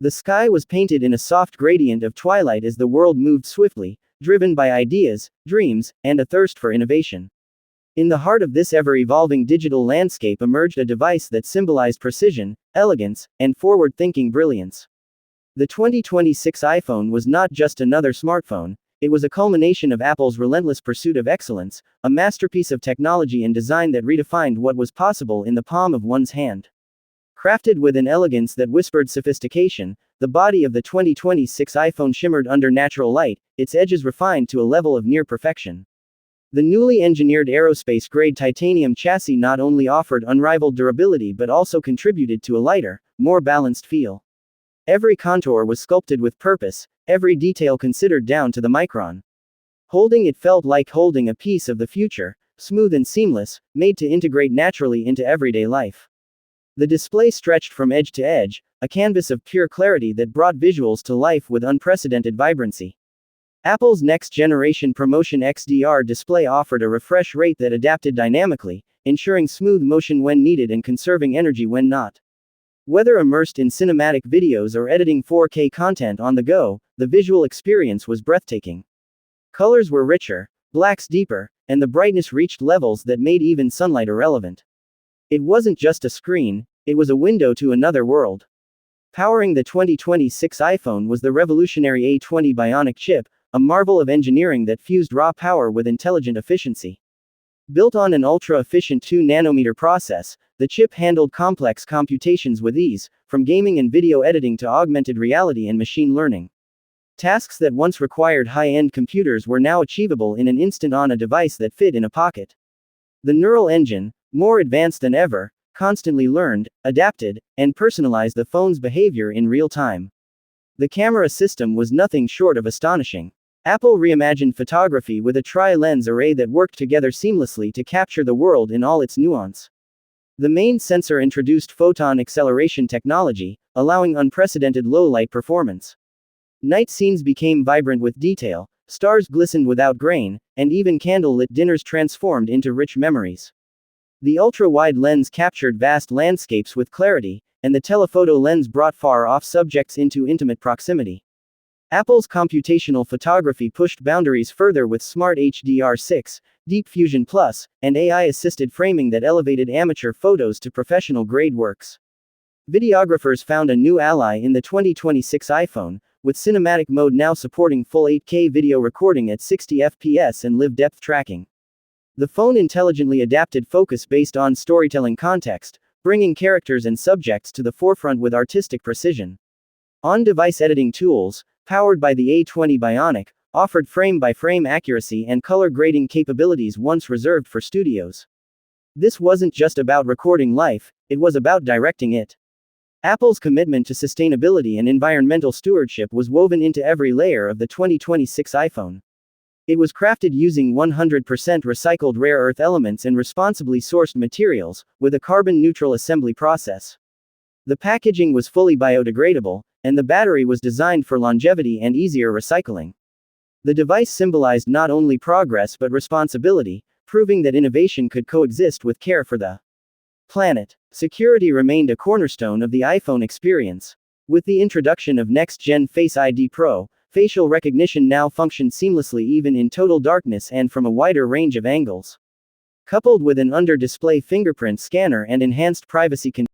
The sky was painted in a soft gradient of twilight as the world moved swiftly, driven by ideas, dreams, and a thirst for innovation. In the heart of this ever-evolving digital landscape emerged a device that symbolized precision, elegance, and forward-thinking brilliance. The 2026 iPhone was not just another smartphone, it was a culmination of Apple's relentless pursuit of excellence, a masterpiece of technology and design that redefined what was possible in the palm of one's hand. Crafted with an elegance that whispered sophistication, the body of the 2026 iPhone shimmered under natural light, its edges refined to a level of near perfection. The newly engineered aerospace-grade titanium chassis not only offered unrivaled durability but also contributed to a lighter, more balanced feel. Every contour was sculpted with purpose, every detail considered down to the micron. Holding it felt like holding a piece of the future, smooth and seamless, made to integrate naturally into everyday life. The display stretched from edge to edge, a canvas of pure clarity that brought visuals to life with unprecedented vibrancy. Apple's next-generation Promotion XDR display offered a refresh rate that adapted dynamically, ensuring smooth motion when needed and conserving energy when not. Whether immersed in cinematic videos or editing 4K content on the go, the visual experience was breathtaking. Colors were richer, blacks deeper, and the brightness reached levels that made even sunlight irrelevant. It wasn't just a screen, it was a window to another world. Powering the 2026 iPhone was the revolutionary A20 Bionic chip, a marvel of engineering that fused raw power with intelligent efficiency. Built on an ultra-efficient 2-nanometer process, the chip handled complex computations with ease, from gaming and video editing to augmented reality and machine learning. Tasks that once required high-end computers were now achievable in an instant on a device that fit in a pocket. The neural engine, more advanced than ever, constantly learned, adapted, and personalized the phone's behavior in real time. The camera system was nothing short of astonishing. Apple reimagined photography with a tri-lens array that worked together seamlessly to capture the world in all its nuance. The main sensor introduced photon acceleration technology, allowing unprecedented low-light performance. Night scenes became vibrant with detail, stars glistened without grain, and even candle-lit dinners transformed into rich memories. The ultra-wide lens captured vast landscapes with clarity, and the telephoto lens brought far-off subjects into intimate proximity. Apple's computational photography pushed boundaries further with Smart HDR6, Deep Fusion Plus, and AI-assisted framing that elevated amateur photos to professional-grade works. Videographers found a new ally in the 2026 iPhone, with cinematic mode now supporting full 8K video recording at 60 FPS and live depth tracking. The phone intelligently adapted focus based on storytelling context, bringing characters and subjects to the forefront with artistic precision. On-device editing tools, powered by the A20 Bionic, offered frame-by-frame accuracy and color grading capabilities once reserved for studios. This wasn't just about recording life, it was about directing it. Apple's commitment to sustainability and environmental stewardship was woven into every layer of the 2026 iPhone. It was crafted using 100% recycled rare earth elements and responsibly sourced materials, with a carbon-neutral assembly process. The packaging was fully biodegradable, and the battery was designed for longevity and easier recycling. The device symbolized not only progress but responsibility, proving that innovation could coexist with care for the planet. Security remained a cornerstone of the iPhone experience. With the introduction of next-gen Face ID Pro, facial recognition now functioned seamlessly even in total darkness and from a wider range of angles. Coupled with an under-display fingerprint scanner and enhanced privacy controls,